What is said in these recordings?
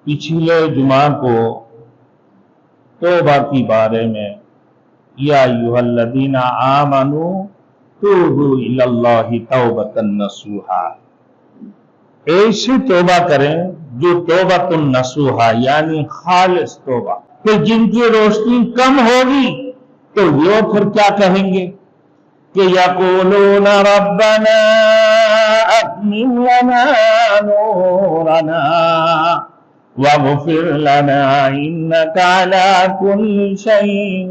پچھلے جمعہ کو توبہ کی بارے میں یا ایھا الذین آمنوا توبوا الی اللہ توبۃ نصوحا، ایسی توبہ کریں جو توبۃ النصوحا یعنی خالص توبہ۔ کہ جن کی روشنی کم ہوگی تو وہ پھر کیا کہیں گے کہ یقولون ربنا اتمم لنا نورنا واغفر لنا انک علی کل شیء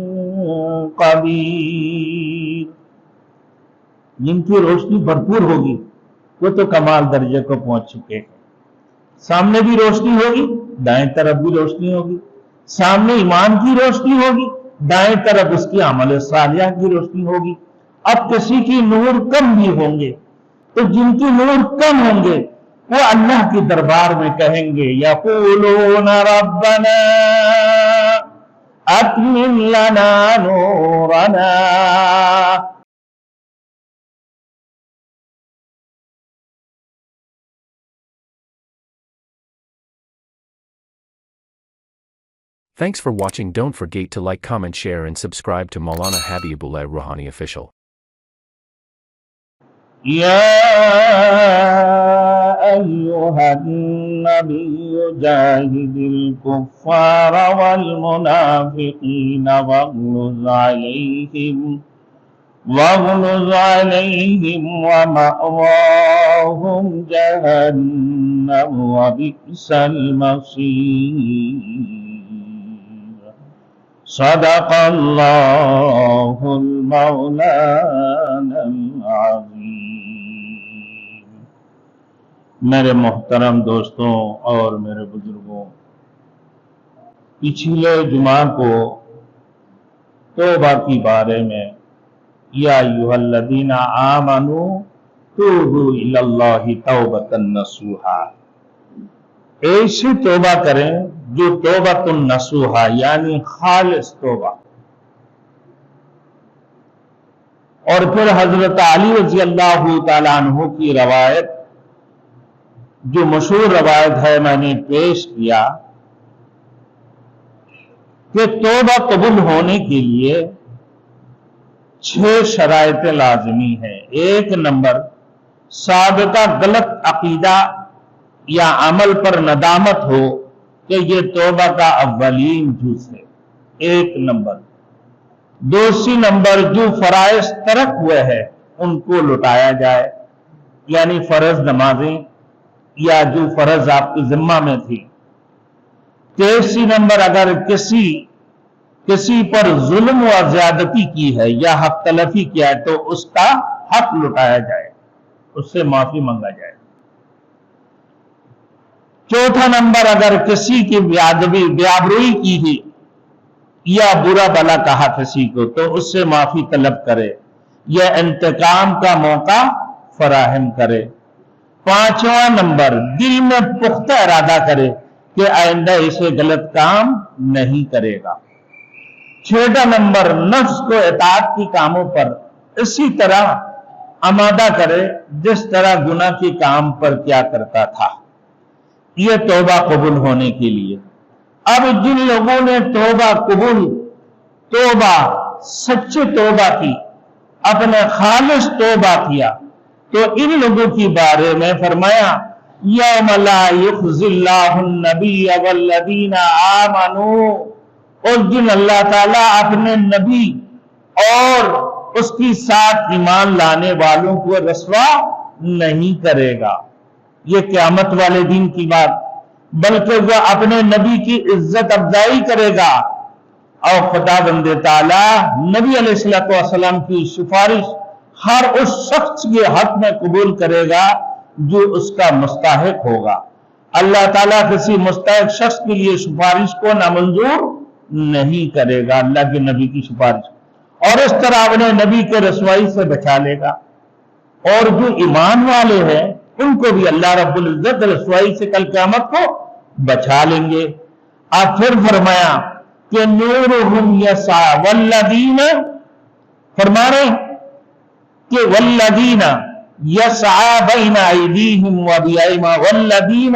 قدیر۔ جن کی روشنی بھرپور ہوگی وہ تو کمال درجے کو پہنچ چکے ہیں۔ سامنے بھی روشنی ہوگی، دائیں طرف بھی روشنی ہوگی، سامنے ایمان کی روشنی ہوگی، دائیں طرف اس کی عمل صالحہ کی روشنی ہوگی۔ اب کسی کی نور کم بھی ہوں گے تو جن کی نور کم ہوں گے وہ اللہ کے دربار میں کہیں گے یقولون ربنا اتمم لنا نورنا۔ Thanks for watching. Don't forget to like, comment, share and subscribe to Maulana Habibullah Ruhani Official. يا أيها النبي جاهد الكفار والمنافقين واغلظ عليهم ومأواهم جهنم وبئس المصير۔ صدق اللہ المولانا العظیم۔ میرے محترم دوستوں اور میرے بزرگوں، پچھلے جمعہ کو توبہ کی بارے میں یا ایھا الذین آمنوا توبوا الی اللہ توبۃ نصوحا، ایسی توبہ کریں جو توبۃ النصوحا یعنی خالص توبہ۔ اور پھر حضرت علی رضی اللہ تعالیٰ عنہ کی روایت، جو مشہور روایت ہے، میں نے پیش کیا کہ توبہ قبول ہونے کے لیے 6 شرائط لازمی ہیں۔ 1 نمبر، سابقہ غلط عقیدہ یا عمل پر ندامت ہو کہ یہ توبہ کا اولین جز ہے، 1 نمبر۔ 2 نمبر، جو فرائض ترک ہوئے ہیں ان کو لوٹایا جائے، یعنی فرض نمازیں یا جو فرض آپ کی ذمہ میں تھی۔ 3 نمبر، اگر کسی پر ظلم و زیادتی کی ہے یا حق تلفی کیا ہے تو اس کا حق لوٹایا جائے، اس سے معافی مانگا جائے۔ 4 نمبر، اگر کسی کی بیابروئی کی تھی یا برا بلا کہا کسی کو تو اس سے معافی طلب کرے یا انتقام کا موقع فراہم کرے۔ 5واں نمبر، دل میں پختہ ارادہ کرے کہ آئندہ اسے غلط کام نہیں کرے گا۔ 6واں نمبر، نفس کو اطاعت کی کاموں پر اسی طرح آمادہ کرے جس طرح گناہ کے کام پر کیا کرتا تھا، یہ توبہ قبول ہونے کے لیے۔ اب جن لوگوں نے توبہ سچے توبہ کی، اپنے خالص توبہ کیا، تو ان لوگوں کی بارے میں فرمایا یوم لا یخزی اللہ النبی والذین آمنوا، اس دن اللہ تعالیٰ اپنے نبی اور اس کی ساتھ ایمان لانے والوں کو رسوا نہیں کرے گا۔ یہ قیامت والے دن کی بات، بلکہ وہ اپنے نبی کی عزت افزائی کرے گا، اور خدا بند تعالیٰ نبی علیہ السلام کی سفارش ہر اس شخص کے حق میں قبول کرے گا جو اس کا مستحق ہوگا۔ اللہ تعالیٰ کسی مستحق شخص کے لیے سفارش کو نامنظور نہیں کرے گا، اللہ کے نبی کی سفارش، اور اس طرح اپنے نبی کے رسوائی سے بچا لے گا۔ اور جو ایمان والے ہیں ان کو بھی اللہ رب العزت رسوائی سے کل قیامت کو بچا لیں گے۔ اب پھر فرمایا کہ نورہم یسعی، والذین، فرما رہے کہ والذین یسعی بین ایدیہم و بایمانہم، والذین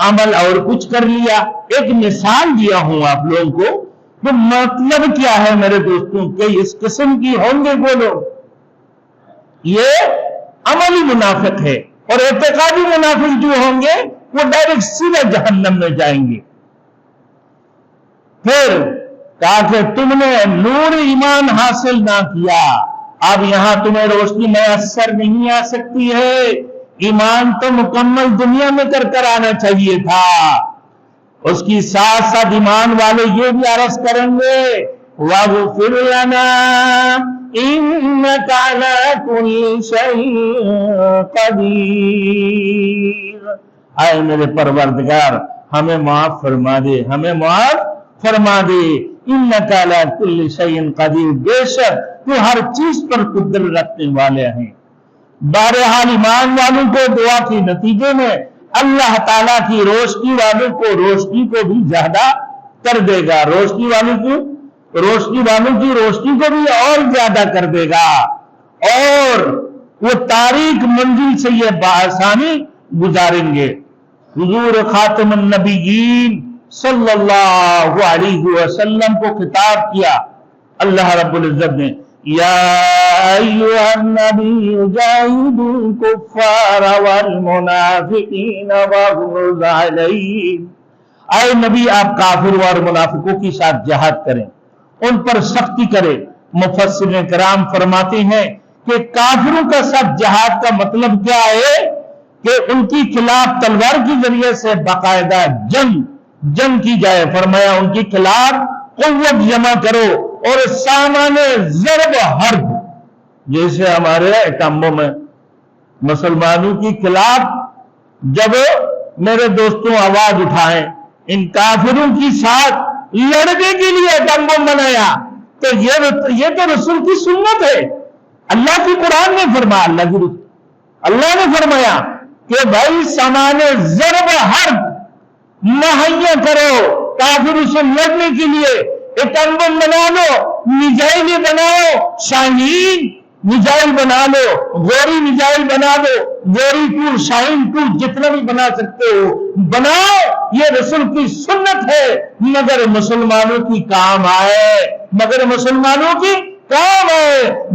عمل اور کچھ کر لیا. ایک مثال دیا ہوں آپ لوگوں کو. تو مطلب کیا ہے میرے دوستوں کہ اس قسم کی ہوں گے وہ لوگ، یہ عملی منافق ہے. اور اعتقادی منافق جو ہوں گے وہ ڈائریکٹ سیدھا جہنم میں جائیں گے. پھر کہا کہ تم نے نور ایمان حاصل نہ کیا، اب یہاں تمہیں روشنی میسر نہیں آ سکتی ہے. ایمان تو مکمل دنیا میں کر آنا چاہیے تھا. اس کی ساتھ ساتھ ایمان والے یہ بھی عرض کریں گے وَاغْفِرْ لَنَا إِنَّكَ عَلَىٰ كُلِّ شَيْءٍ قَدِيرٌ. اے میرے پروردگار ہمیں معاف فرما دے، ہمیں معاف فرما دے. إِنَّكَ عَلَىٰ كُلِّ شَيْءٍ قَدِيرٌ، بے شک تو ہر چیز پر قدرت رکھنے والے ہیں. بہرحال ایمان والوں کو دعا کے نتیجے میں اللہ تعالیٰ کی روشنی والوں کو روشنی کو بھی زیادہ کر دے گا. روشنی والوں کی روشنی کو بھی اور زیادہ کر دے گا، اور وہ تاریک منزل سے یہ بآسانی گزاریں گے. حضور خاتم النبیین صلی اللہ علیہ وسلم کو خطاب کیا اللہ رب العزت نے. یا ایھا النبی جاہد الکفار والمنافقین واغلظ علیہم. اے نبی آپ کافروں اور منافقوں کے ساتھ جہاد کریں، ان پر سختی کریں. مفسرین کرام فرماتے ہیں کہ کافروں کا ساتھ جہاد کا مطلب کیا ہے کہ ان کی خلاف تلوار کے ذریعے سے باقاعدہ جنگ کی جائے. فرمایا ان کے خلاف قوت جمع کرو اور سامان ضرب حرب، جیسے ہمارے اٹاموں میں مسلمانوں کے خلاف جب میرے دوستوں آواز اٹھائیں، ان کافروں کی ساتھ لڑنے کے لیے اٹاموں بنایا، تو یہ تو رسول کی سنت ہے. اللہ کی قرآن نے فرمایا، اللہ نے فرمایا کہ بھائی سامان ضرب حرب مہیا کرو کافروں سے لڑنے کے لیے. ایک ایٹم بنا لو، میزائل بناؤ، شاہین میزائل بنا لو، غوری میزائل بنا دو، غوری 2 شاہین 2 جتنا بھی بنا سکتے ہو بناؤ. یہ رسول کی سنت ہے، مگر مسلمانوں کی کام آئے.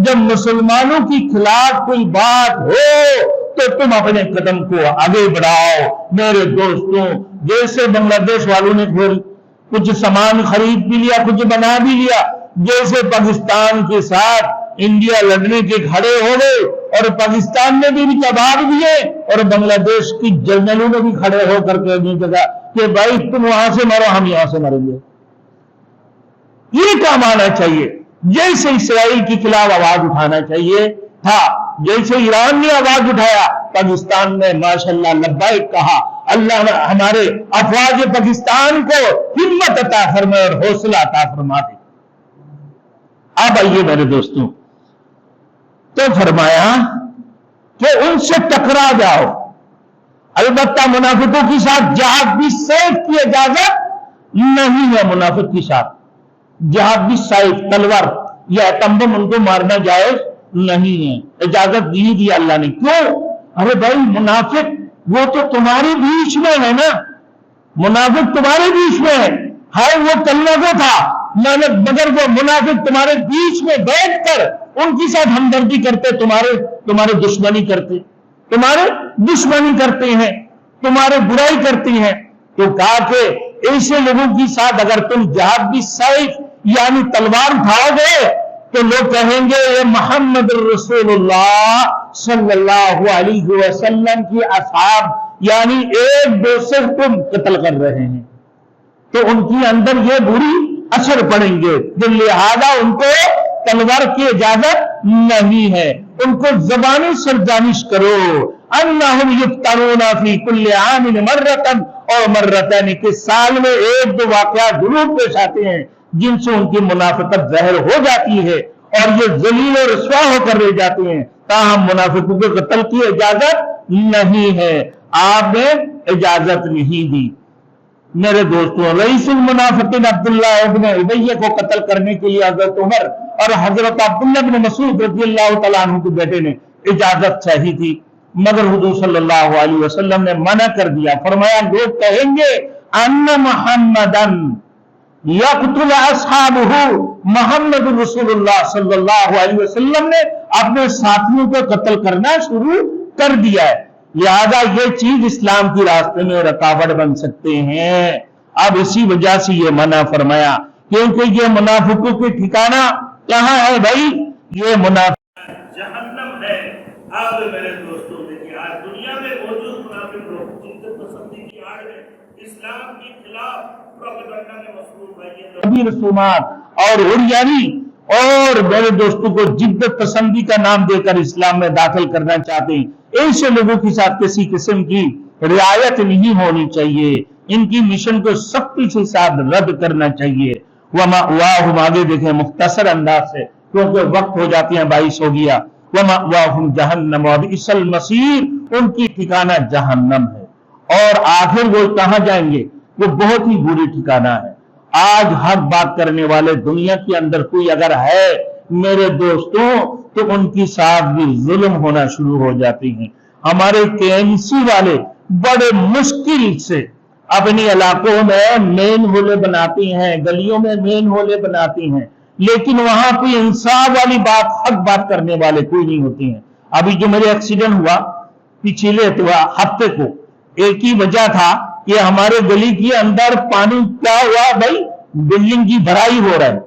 جب مسلمانوں کی خلاف کوئی بات ہو تو تم اپنے قدم کو آگے بڑھاؤ. میرے دوستوں جیسے بنگلہ دیش والوں نے کچھ سامان خرید بھی لیا، کچھ بنا بھی لیا، جیسے پاکستان کے ساتھ انڈیا لڑنے کے کھڑے ہو گئے اور پاکستان نے بھی کباب دیے اور بنگلہ دیش کی جنرلوں نے بھی کھڑے ہو کر کے نہیں کہا کہ بھائی تم وہاں سے مرو ہم یہاں سے مریں گے. یہ کام آنا چاہیے. جیسے اسرائیل کے خلاف آواز اٹھانا چاہیے تھا، جیسے ایران نے آواز اٹھایا، پاکستان نے ماشاءاللہ لبیک کہا. اللہ ہمارے افواج پاکستان کو ہمت عطا فرمائے اور حوصلہ عطا فرما دے. اب آئیے میرے دوستوں، تو فرمایا کہ ان سے ٹکرا جاؤ. البتہ منافقوں کے ساتھ جہاد بھی سیف کی اجازت نہیں ہے. منافق کے ساتھ جہاد بھی سیف تلوار یا تمبم ان کو مارنا جائز نہیں ہے. اجازت نہیں دی اللہ نے. کیوں؟ ارے بھائی منافق وہ تو تمہارے بیچ میں ہے نا، منافق تمہارے بیچ میں ہے وہ کلمہ کو تھا مگر وہ منافق تمہارے بیچ میں بیٹھ کر ان کے ساتھ ہمدردی کرتے، تمہارے دشمنی کرتے ہیں، تمہارے برائی کرتے ہیں. تو کہا کہ ایسے لوگوں کے ساتھ اگر تم جہاد بھی سیف یعنی تلوار اٹھاؤ گے تو لوگ کہیں گے یہ محمد رسول اللہ صلی اللہ علیہ وسلم کی اصحاب یعنی ایک دوسرے کو قتل کر رہے ہیں. تو ان کے اندر یہ بری اثر پڑیں گے، تو لہذا ان کو تلوار کی اجازت نہیں ہے. ان کو زبانی سرزنش کرو. انہم یفتنون فی کل عام مرتن اور مرتین، کہ سال میں 1-2 واقعات ضرور پیش آتے ہیں جن سے ان کی منافقت ظاہر ہو جاتی ہے اور یہ ذلیل و رسوا ہو کر رہ جاتے ہیں. تاہم منافقوں کے قتل کی اجازت نہیں ہے، آپ نے اجازت نہیں دی. میرے دوستوں رئیس المنافقین عبداللہ ابن ابی کو قتل کرنے کے لیے حضرت عمر اور حضرت عبداللہ ابن مسعود رضی اللہ تعالیٰ عنہ کے بیٹے نے اجازت چاہی تھی. مگر حضور صلی اللہ علیہ وسلم نے منع کر دیا، فرمایا لوگ کہیں گے ان محمدن یقتل اصحابہ، محمد رسول اللہ صلی اللہ علیہ وسلم نے اپنے ساتھیوں کو قتل کرنا شروع کر دیا ہے، لہذا یہ چیز اسلام کی راستے میں رکاوٹ بن سکتے ہیں۔ اب اسی وجہ سے یہ منع فرمایا، کیونکہ یہ منافقوں کے ٹھکانہ کہاں ہے بھائی؟ یہ منافق جہنم ہے۔ اب میرے دوستوں دیکھیں، آج دنیا میں موجود منافق لوگ جدت پسندی کی آڑ میں اسلام کے خلاف پروپیگنڈا میں مصروف ہے، رسومات اور عریانی اور میرے دوستوں کو جدت پسندی کا نام دے کر اسلام میں داخل کرنا چاہتے ہیں۔ ایسے لوگوں کے ساتھ کسی قسم کی رعایت نہیں ہونی چاہیے، ان کی مشن کو سختی سے ساتھ رد کرنا چاہیے۔ وَمَأْوَاهُمْ، آگے دیکھیں مختصر انداز سے کیونکہ وقت ہو جاتی ہیں 22 ہو گیا۔ وَمَأْوَاهُمْ جَهَنَّمُ وَبِئْسَ الْمَصِيرُ، ان کی ٹھکانہ جہنم ہے، اور آخر وہ کہاں جائیں گے؟ وہ بہت ہی بری ٹھکانہ ہے۔ آج حق بات کرنے والے دنیا کے اندر کوئی اگر ہے میرے دوستوں، تو ان کی ساتھ بھی ظلم ہونا شروع ہو جاتی ہیں۔ ہمارے KMC والے بڑے مشکل سے اپنی علاقوں میں مین ہولے بناتی ہیں، گلیوں میں مین ہولے بناتی ہیں، لیکن وہاں کوئی انصاف والی بات، حق بات کرنے والے کوئی نہیں ہوتے ہیں۔ ابھی جو میرے ایکسیڈنٹ ہوا پچھلے ہفتے کو، ایک ہی وجہ تھا کہ ہمارے گلی کے اندر پانی کیا ہوا بھائی، بلڈنگ کی بھرائی ہو رہا ہے،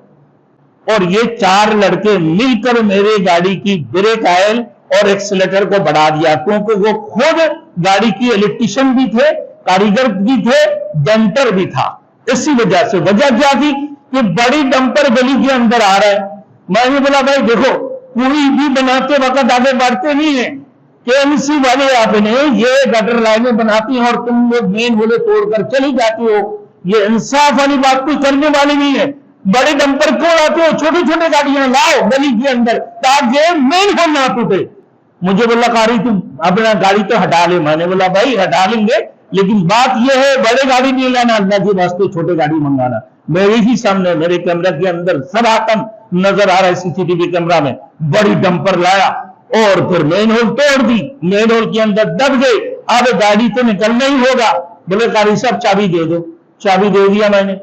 اور یہ 4 لڑکے مل کر میرے گاڑی کی بریک آئل اور ایکسیلیٹر کو بڑھا دیا، کیونکہ وہ خود گاڑی کی الیکٹریشین بھی تھے، کاریگر بھی تھے، ڈمپر بھی تھا۔ اسی وجہ سے وجہ کیا تھی کہ بڑی ڈمپر گلی کے اندر آ رہا ہے۔ میں نے بولا بھائی دیکھو، کوئی بھی بناتے وقت آگے بڑھتے نہیں ہیں، KMC والے آپ نے یہ گٹر لائنیں بناتی ہیں اور تم لوگ مین ہولے توڑ کر چلی جاتے ہو، یہ انصاف والی بات کوئی کرنے والی نہیں ہے۔ بڑے ڈمپر کیوں لاتے ہو؟ چھوٹی چھوٹی گاڑیاں لاؤ گلی کے اندر تاکہ مین ہول نہ ٹوٹے۔ مجھے بولا قاری تم اپنا گاڑی تو ہٹا لے، میں نے بولا بھائی ہٹا لیں گے، لیکن بات یہ ہے بڑے گاڑی نہیں لانا، اللہ کے واسطے چھوٹے گاڑی منگانا۔ میرے ہی سامنے میرے کیمرہ کے اندر سراہتن نظر آ رہا ہے CCTV کیمرہ میں، بڑی ڈمپر لایا اور پھر مین ہول توڑ دی، مین ہول کے اندر دب گئے، اب گاڑی تو نکلنا ہی ہوگا۔ بولے قاری صاحب چابی دے دو، چابی دے دیا میں نے،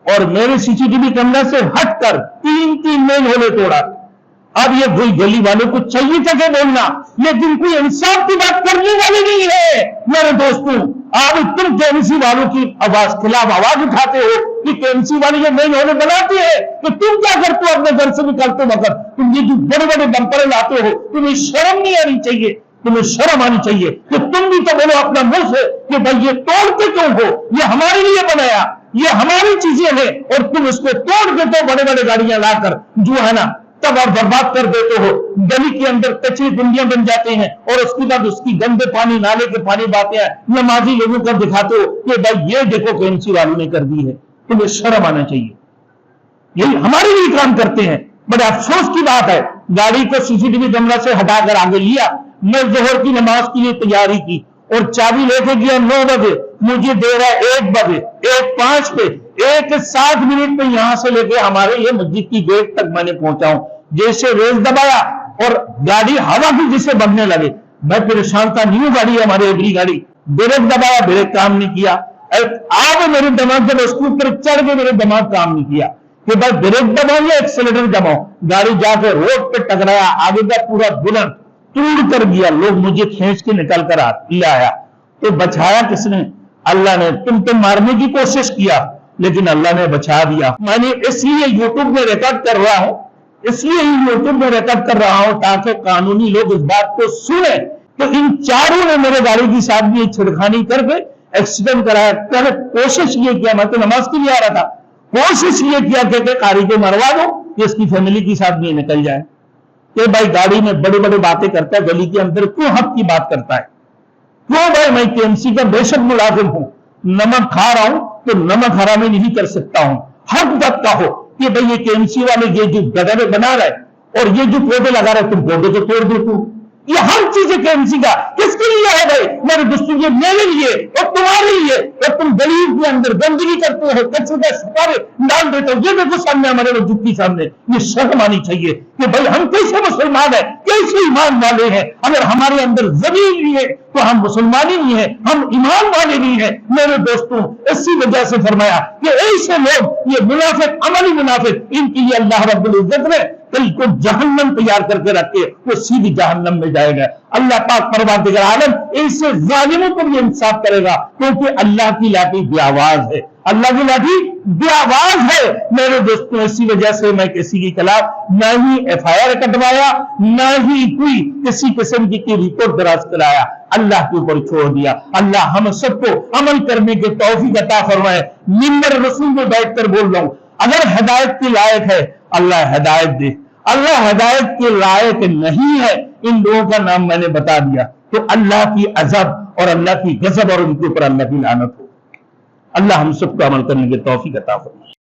اور میرے CCTV کیمرہ سے ہٹ کر 3 مین ہولے توڑا۔ اب یہ کوئی گلی والوں کو چاہیے تھا کہ بولنا، لیکن کوئی انصاف کی بات کرنے والے نہیں ہے میرے دوستوں۔ اب تم KMC والوں کی خلاف آواز اٹھاتے ہو کہ KMC والے یہ مین ہولے بناتے ہیں، تو تم کیا کرتے ہو اپنے گھر سے نکلتے وقت؟ تم یہ جو بڑے بڑے ڈمپر لاتے ہو، تمہیں شرم نہیں آنی چاہیے، تمہیں شرم آنی چاہیے کہ تم بھی تو بولو اپنا منہ سے کہ بھائی یہ توڑتے کیوں ہو، یہ ہمارے لیے بنایا، یہ ہماری چیزیں ہیں، اور تم اس کو توڑ کے تو بڑے بڑے گاڑیاں لا کر جو ہے نا تب اور برباد کر دیتے ہو۔ گلی کے اندر کچی گنڈیاں بن جاتے ہیں، اور اس کے بعد اس کی گندے پانی نالے کے پانی باتیں نمازی لوگوں کو دکھاتے ہو کہ بھائی یہ دیکھو KMC والوں نے کر دی ہے، تمہیں شرم آنا چاہیے۔ یہی ہمارے لیے کام کرتے ہیں، بڑے افسوس کی بات ہے۔ گاڑی کو CCTV کیمرہ سے ہٹا کر آگے لیا، میں ظہر کی نماز کے لیے تیاری کی اور چابی لے کے گیا 9 بجے، مجھے دے رہا ہے 1 بجے، 1:05 پہ، 1:07 پہ یہاں سے لے کے ہمارے یہ مسجد کی گیٹ تک میں نے پہنچا ہوں۔ جیسے ریس دبایا اور گاڑی ہوا کی جسے بڑھنے لگے، میں پریشان تھا، نیو گاڑی ہے ہماری اگلی گاڑی، بریک دبایا، بریک کام نہیں کیا۔ آج میرے دماغ جب اس کے اوپر چڑھ کے میرے دماغ کام نہیں کیا کہ بھائی بریک دباؤ یا ایکسیلیٹر دباؤ، گاڑی جا کے روڈ پہ ٹکرایا، آگے کا پورا بلند ٹوٹ کر گیا، لوگ مجھے کھینچ کے نکل کر لایا۔ تو بچایا کس نے؟ اللہ نے۔ تم تو مارنے کی کوشش کیا لیکن اللہ نے بچا دیا۔ میں نے اس لیے YouTube میں ریکارڈ کر رہا ہوں، اس لیے YouTube میں ریکارڈ کر رہا ہوں تاکہ قانونی لوگ اس بات کو سنیں۔ تو ان چاروں نے میرے گاڑی کی ساتھ بھی چھڑخانی کر کے ایکسیڈنٹ کرایا۔ پہلے کوشش یہ کیا، میں تو نماز کے لیے آ رہا تھا، کوشش یہ کیا کہ قاری کو مروا دو کہ اس کی فیملی کی ساتھ بھی نکل جائے کہ بھائی گاڑی میں بڑے بڑے باتیں کرتا ہے، گلی کے اندر کیوں حق کی بات کرتا ہے؟ کیوں بھائی میں KMC کا بے شک ملازم ہوں، نمک کھا رہا ہوں تو نمک حرامی نہیں کر سکتا ہوں۔ حق بات کا ہو کہ بھائی یہ KMC والے یہ جو گدرے بنا رہے اور یہ جو پودے لگا رہے، تم پودے کو توڑ دو۔ تو یہ ہر چیز ہے KMC کا، کس کے لیے ہے بھائی؟ میرے دوستوں یہ میرے لیے اور تمہارے لیے، اور تم گلی کے اندر گندگی کرتے ہو، کچرے کا سپارے ڈال دیتے ہو۔ یہ دیکھو سامنے ہمارے مسجد کے سامنے، یہ شرم آنی چاہیے کہ بھائی ہم کیسے مسلمان ہیں، کیسے کیسے ایمان والے ہیں؟ اگر ہمارے اندر زمین نہیں ہے تو ہم مسلمان ہی نہیں ہیں، ہم ایمان والے نہیں ہیں۔ میرے دوستوں، اسی وجہ سے فرمایا کہ ایسے لوگ، یہ منافق، عملی منافق، ان کی یہ اللہ رب العزت نے کل کو جہنم تیار کر کے رکھے، وہ سیدھی جہنم میں جائے گا۔ اللہ پاک پروردگار عالم ایسے ظالموں کو بھی انصاف کرے گا، کیونکہ اللہ کی لاٹھی بے آواز ہے، اللہ کی لاٹھی بے آواز ہے۔ میرے دوستوں، اسی وجہ سے میں کسی کے خلاف نہ ہی FIR کٹوایا، نہ ہی کوئی کسی قسم کی رپورٹ دراز کرایا، اللہ کے اوپر چھوڑ دیا۔ اللہ ہم سب کو عمل کرنے کے توفیق عطا فرمائے۔ منبر رسول میں بیٹھ کر بول رہا ہوں، اگر ہدایت کے لائق ہے اللہ ہدایت دے، اللہ ہدایت کے لائق نہیں ہے، ان لوگوں کا نام میں نے بتا دیا، تو اللہ کی عذاب اور اللہ کی غضب اور ان کے اوپر اللہ کی لعنت ہو۔ اللہ ہم سب کو عمل کرنے کے توفیق عطا فرمائے۔